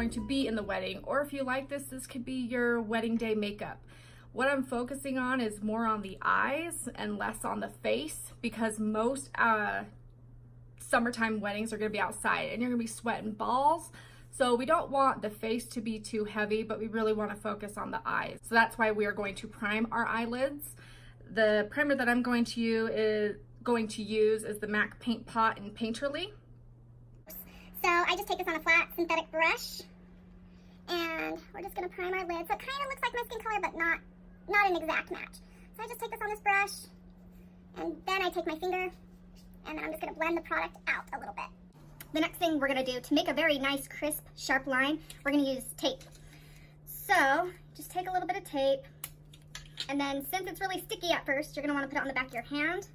going to be in the wedding, or if you like this, this could be your wedding day makeup. What I'm focusing on is more on the eyes and less on the face, because most summertime weddings are going to be outside and you're going to be sweating balls. So we don't want the face to be too heavy, but we really want to focus on the eyes. So that's why we are going to prime our eyelids. The primer that I'm going to use is the MAC Paint Pot in Painterly. So I just take this on a flat synthetic brush, and we're just going to prime our lid. So it kind of looks like my skin color, but not an exact match. So I just take this on this brush, and then I take my finger, and then I'm just going to blend the product out a little bit. The next thing we're going to do to make a very nice, crisp, sharp line, we're going to use tape. So just take a little bit of tape, and then since it's really sticky at first, you're going to want to put it on the back of your hand.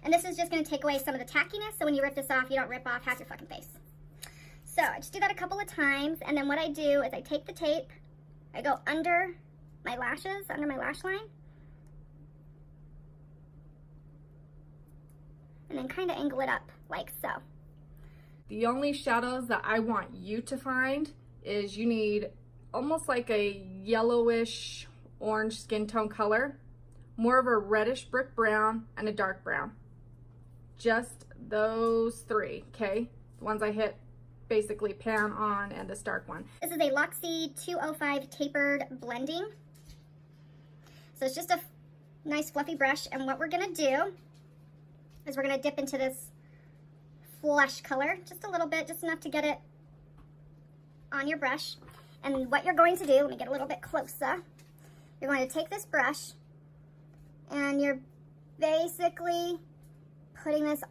And this is just going to take away some of the tackiness, so when you rip this off, you don't rip off half your fucking face. So I just do that a couple of times, and then what I do is I take the tape, I go under my lashes, under my lash line, and then kind of angle it up like so. The only shadows that I want you to find is you need almost like a yellowish orange skin tone color, more of a reddish brick brown, and a dark brown. Just those three, okay? The ones I hit basically pan on, and this dark one. This is a Luxie 205 tapered blending. So it's just a nice fluffy brush, and what we're gonna do is we're gonna dip into this flesh color just a little bit, just enough to get it on your brush. And what you're going to do, let me get a little bit closer. You're going to take this brush, and you're basically putting this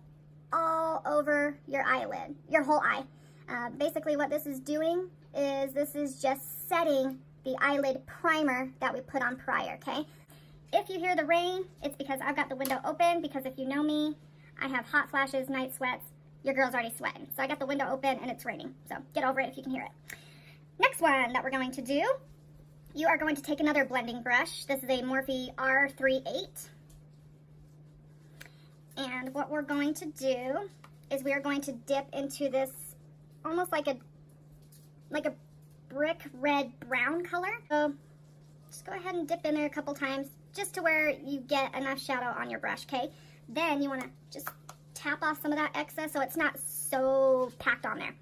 all over your eyelid, your whole eye. Basically what this is doing is this is just setting the eyelid primer that we put on prior, okay? If you hear the rain, it's because I've got the window open, because if you know me, I have hot flashes, night sweats. Your girl's already sweating. So I got the window open and it's raining. So get over it if you can hear it. Next one that we're going to do, you are going to take another blending brush. This is a Morphe R38. And what we're going to do is we are going to dip into this almost like a brick red brown color. So just go ahead and dip in there a couple times just to where you get enough shadow on your brush, okay? Then you want to just tap off some of that excess so it's not so packed on there.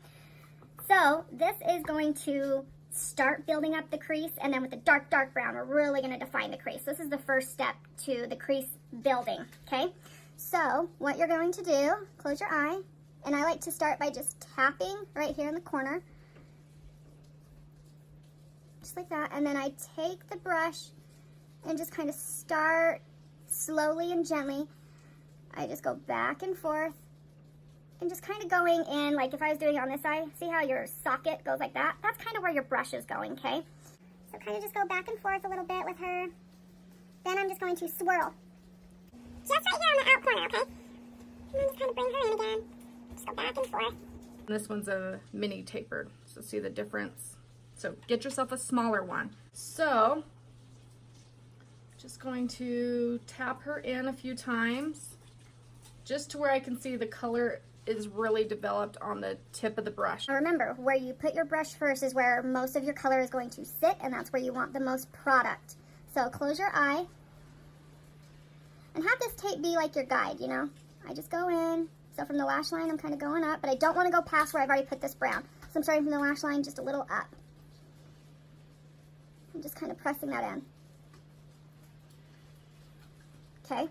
So this is going to start building up the crease, and then with the dark brown, we're really going to define the crease. This is the first step to the crease building, okay? So what you're going to do, close your eye, and I like to start by just tapping right here in the corner, just like that, and then I take the brush and just kind of start slowly and gently. I just go back and forth and just kind of going in, like if I was doing it on this side, see how your socket goes like that? That's kind of where your brush is going, okay? So kind of just go back and forth a little bit with her. Then I'm just going to swirl. Just right here on the out corner, okay? And then just kind of bring her in again. Just go back and forth. This one's a mini tapered, so see the difference? So get yourself a smaller one. So just going to tap her in a few times, just to where I can see the color is really developed on the tip of the brush. Now remember, where you put your brush first is where most of your color is going to sit, and that's where you want the most product. So close your eye, and have this tape be like your guide, you know? I just go in, so from the lash line I'm kind of going up, but I don't want to go past where I've already put this brown. So I'm starting from the lash line just a little up. I'm just kind of pressing that in. Okay?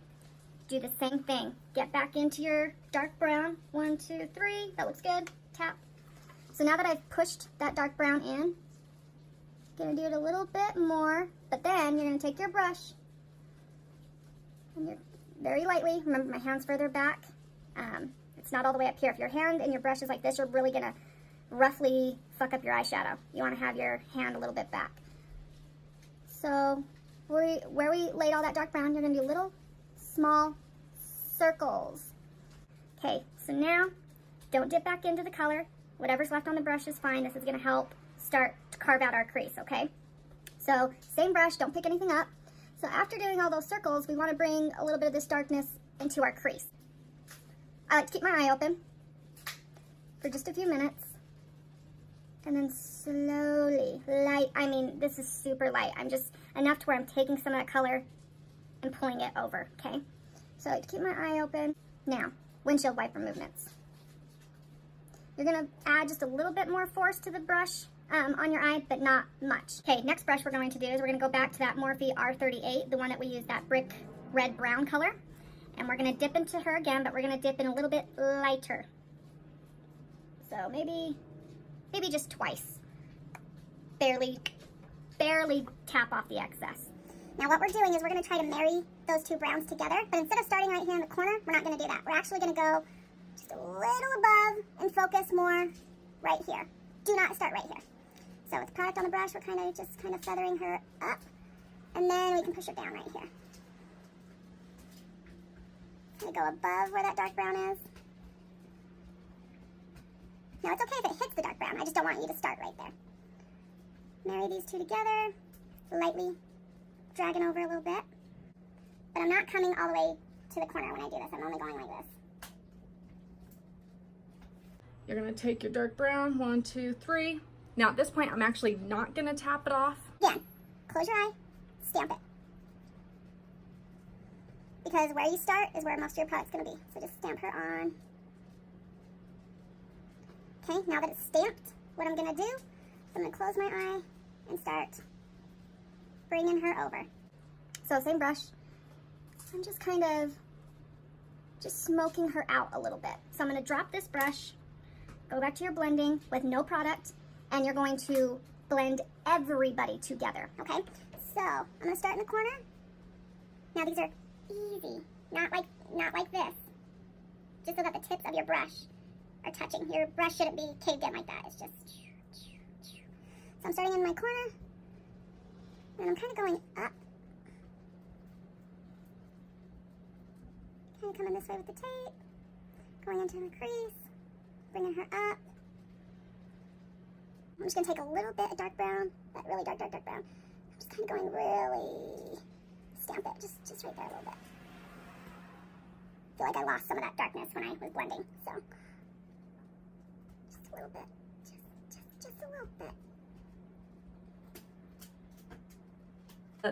Do the same thing. Get back into your dark brown. 1, 2, 3. That looks good. Tap. So now that I've pushed that dark brown in, gonna do it a little bit more, but then you're gonna take your brush and you're very lightly, remember my hand's further back. It's not all the way up here. If your hand and your brush is like this, you're really gonna roughly fuck up your eyeshadow. You wanna have your hand a little bit back. So where we laid all that dark brown, you're gonna do little small circles. Okay, so now don't dip back into the color. Whatever's left on the brush is fine. This is gonna help start to carve out our crease, okay? So same brush, don't pick anything up. So after doing all those circles, we wanna bring a little bit of this darkness into our crease. I like to keep my eye open for just a few minutes. And then slowly, light, I mean, this is super light. I'm just, enough to where I'm taking some of that color and pulling it over, okay? So I keep my eye open. Now, windshield wiper movements. You're gonna add just a little bit more force to the brush on your eye, but not much. Okay, next brush we're going to do is we're gonna go back to that Morphe R38, the one that we used, that brick red brown color. And we're gonna dip into her again, but we're gonna dip in a little bit lighter. So maybe just twice. Barely tap off the excess. Now what we're doing is we're gonna try to marry those two browns together, but instead of starting right here in the corner, we're not gonna do that. We're actually gonna go just a little above and focus more right here. Do not start right here. So with product on the brush, we're kind of feathering her up, and then we can push her down right here. Kind of go above where that dark brown is. Now it's okay if it hits the dark brown, I just don't want you to start right there. Marry these two together, lightly dragging over a little bit. But I'm not coming all the way to the corner when I do this, I'm only going like this. You're gonna take your dark brown, 1, 2, 3. Now at this point, I'm actually not gonna tap it off. Again, close your eye, stamp it. Because where you start is where most of your product's gonna be. So just stamp her on. Okay, now that it's stamped, what I'm gonna do is I'm gonna close my eye and start bringing her over. So same brush, I'm just kind of smoking her out a little bit. So I'm gonna drop this brush, go back to your blending with no product, and you're going to blend everybody together, okay? So I'm gonna start in the corner. Now these are easy, not like this. Just so that the tips of your brush are touching. Your brush shouldn't be caved in like that. It's just, so I'm starting in my corner, and I'm kind of going up. Kind of coming this way with the tape, going into her crease, bringing her up. I'm just gonna take a little bit of dark brown, that really dark brown. I'm just kind of going really, stamp it, just right there a little bit. I feel like I lost some of that darkness when I was blending, so. Just a little bit, just a little bit.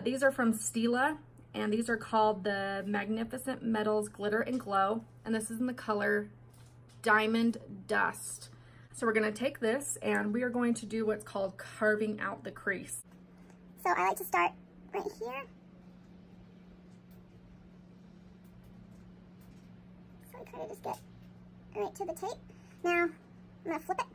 These are from Stila, and these are called the Magnificent Metals Glitter and Glow, and this is in the color Diamond Dust. So we're gonna take this and we are going to do what's called carving out the crease. So I like to start right here. So I kind of just get right to the tape. Now I'm gonna flip it.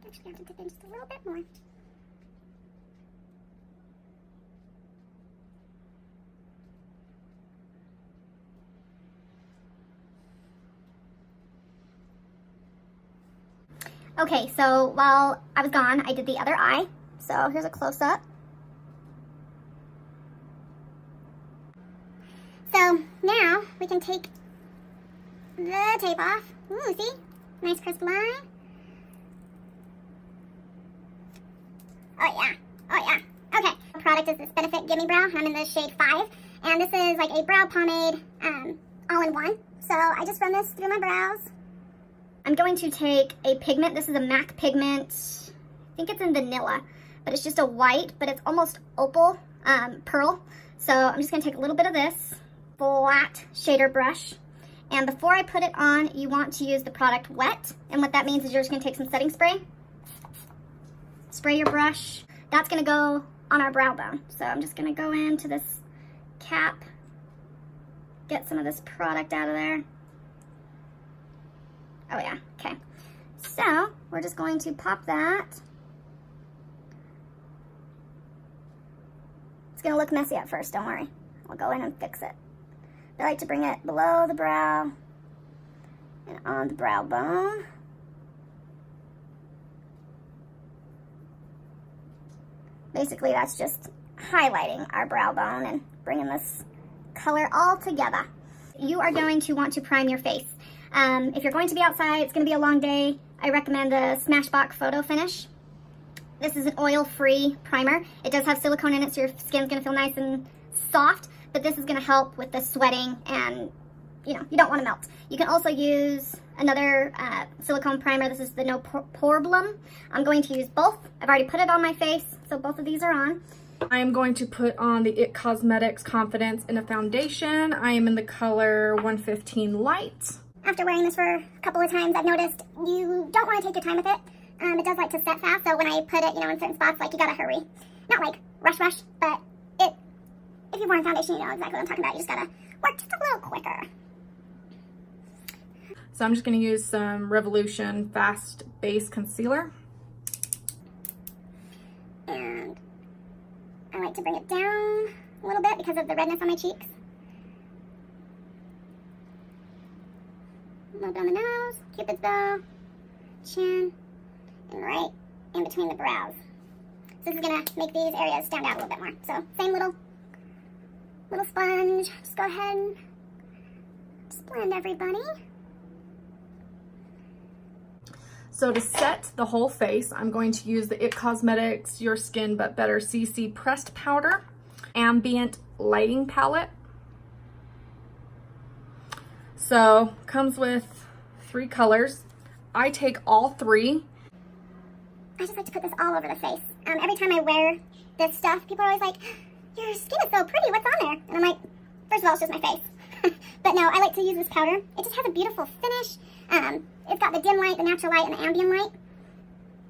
Actually, I have to dip in just a little bit more. Okay, so while I was gone, I did the other eye. So here's a close-up. So now we can take the tape off. Ooh, see? Nice crisp line. Oh yeah. Okay. The product is this Benefit Gimme Brow. I'm in the shade 5. And this is like a brow pomade all-in-one. So I just run this through my brows. I'm going to take a pigment. This is a MAC pigment. I think it's in vanilla. But it's just a white, but it's almost opal pearl. So I'm just going to take a little bit of this flat shader brush. And before I put it on, you want to use the product wet. And what that means is you're just going to take some setting spray. Spray your brush. That's going to go on our brow bone. So I'm just going to go into this cap, get some of this product out of there. Oh yeah, okay. So we're just going to pop that. It's going to look messy at first, don't worry. I'll go in and fix it. I like to bring it below the brow and on the brow bone. Basically, that's just highlighting our brow bone and bringing this color all together. You are going to want to prime your face. If you're going to be outside, it's going to be a long day, I recommend the Smashbox Photo Finish. This is an oil-free primer. It does have silicone in it, so your skin's gonna feel nice and soft, but this is gonna help with the sweating and, you know, you don't wanna melt. You can also use another silicone primer. This is the No Problem. I'm going to use both. I've already put it on my face, so both of these are on. I am going to put on the IT Cosmetics Confidence in a foundation. I am in the color 115 Light. After wearing this for a couple of times, I've noticed you don't want to take your time with it. It does like to set fast, so when I put it, you know, in certain spots, like you gotta hurry. Not like rush, but if you've worn foundation, you know exactly what I'm talking about. You just gotta work just a little quicker. So I'm just gonna use some Revolution Fast Base Concealer. And I like to bring it down a little bit because of the redness on my cheeks. A little bit on the nose, Cupid's bow, chin, and right in between the brows. So this is gonna make these areas stand out a little bit more. So same little sponge. Just go ahead and just blend everybody. So to set the whole face, I'm going to use the IT Cosmetics Your Skin But Better CC Pressed Powder Ambient Lighting Palette. So comes with 3 colors. I take all 3. I just like to put this all over the face. Every time I wear this stuff, people are always like, your skin is so pretty, what's on there? And I'm like, first of all, it's just my face. But no, I like to use this powder. It just has a beautiful finish. It's got the dim light, the natural light, and the ambient light.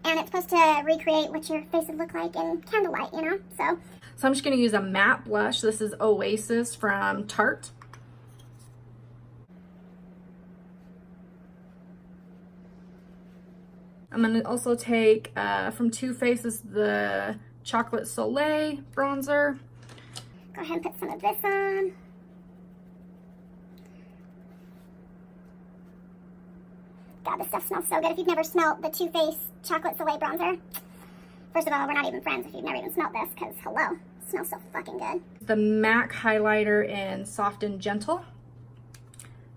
And it's supposed to recreate what your face would look like in candlelight, you know? So I'm just gonna use a matte blush. This is Oasis from Tarte. I'm gonna also take from Too Faced the Chocolate Soleil bronzer. Go ahead and put some of this on. God, this stuff smells so good. If you've never smelled the Too Faced Chocolate Soleil bronzer, first of all, we're not even friends if you've never even smelled this, because hello, it smells so fucking good. The MAC highlighter in Soft and Gentle.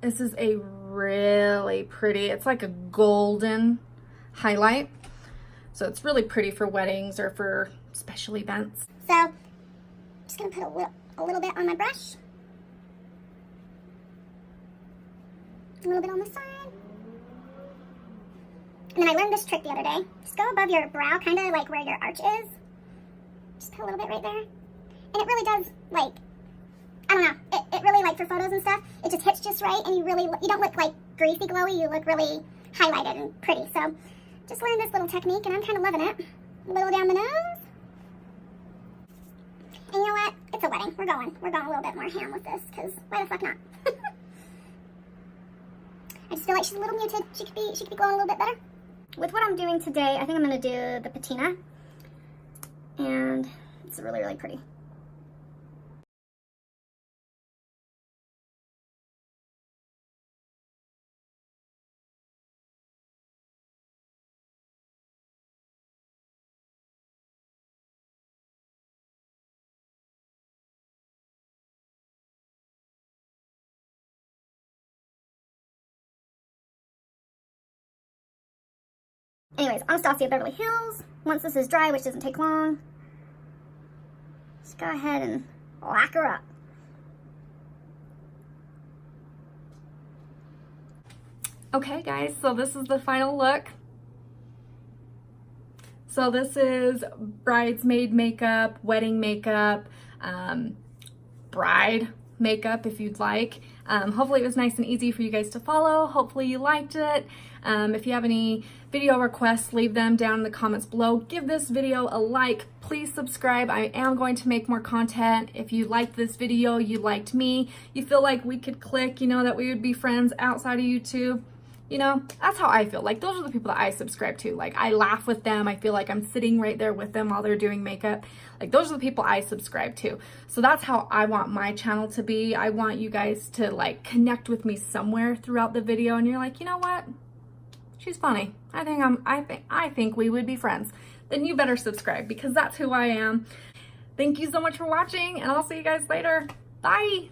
This is a really pretty, it's like a golden highlight. So it's really pretty for weddings or for special events. So I'm just gonna put a little bit on my brush. A little bit on the side. And then I learned this trick the other day. Just go above your brow, kind of like where your arch is. Just put a little bit right there. And it really does, like, I don't know, it really, like, for photos and stuff, it just hits just right, and you don't look, like, greasy glowy, you look really highlighted and pretty. So just learned this little technique, and I'm kind of loving it. A little down the nose. And you know what? It's a wedding. We're going a little bit more ham with this, because why the fuck not? I just feel like she's a little muted. She could be glowing a little bit better. With what I'm doing today, I think I'm going to do the patina. And it's really, really pretty. Anyways, Anastasia Beverly Hills. Once this is dry, which doesn't take long, just go ahead and lock her up. Okay guys, so this is the final look. So this is bridesmaid makeup, wedding makeup, bride makeup if you'd like. Hopefully it was nice and easy for you guys to follow. Hopefully you liked it. If you have any video requests, leave them down in the comments below. Give this video a like. Please subscribe. I am going to make more content. If you liked this video, you liked me, you feel like we could click, you know, that we would be friends outside of YouTube. You know, that's how I feel. Like, those are the people that I subscribe to. Like, I laugh with them. I feel like I'm sitting right there with them while they're doing makeup. Like, those are the people I subscribe to. So that's how I want my channel to be. I want you guys to, like, connect with me somewhere throughout the video. And you're like, you know what? She's funny. I think we would be friends. Then you better subscribe, because that's who I am. Thank you so much for watching, and I'll see you guys later. Bye.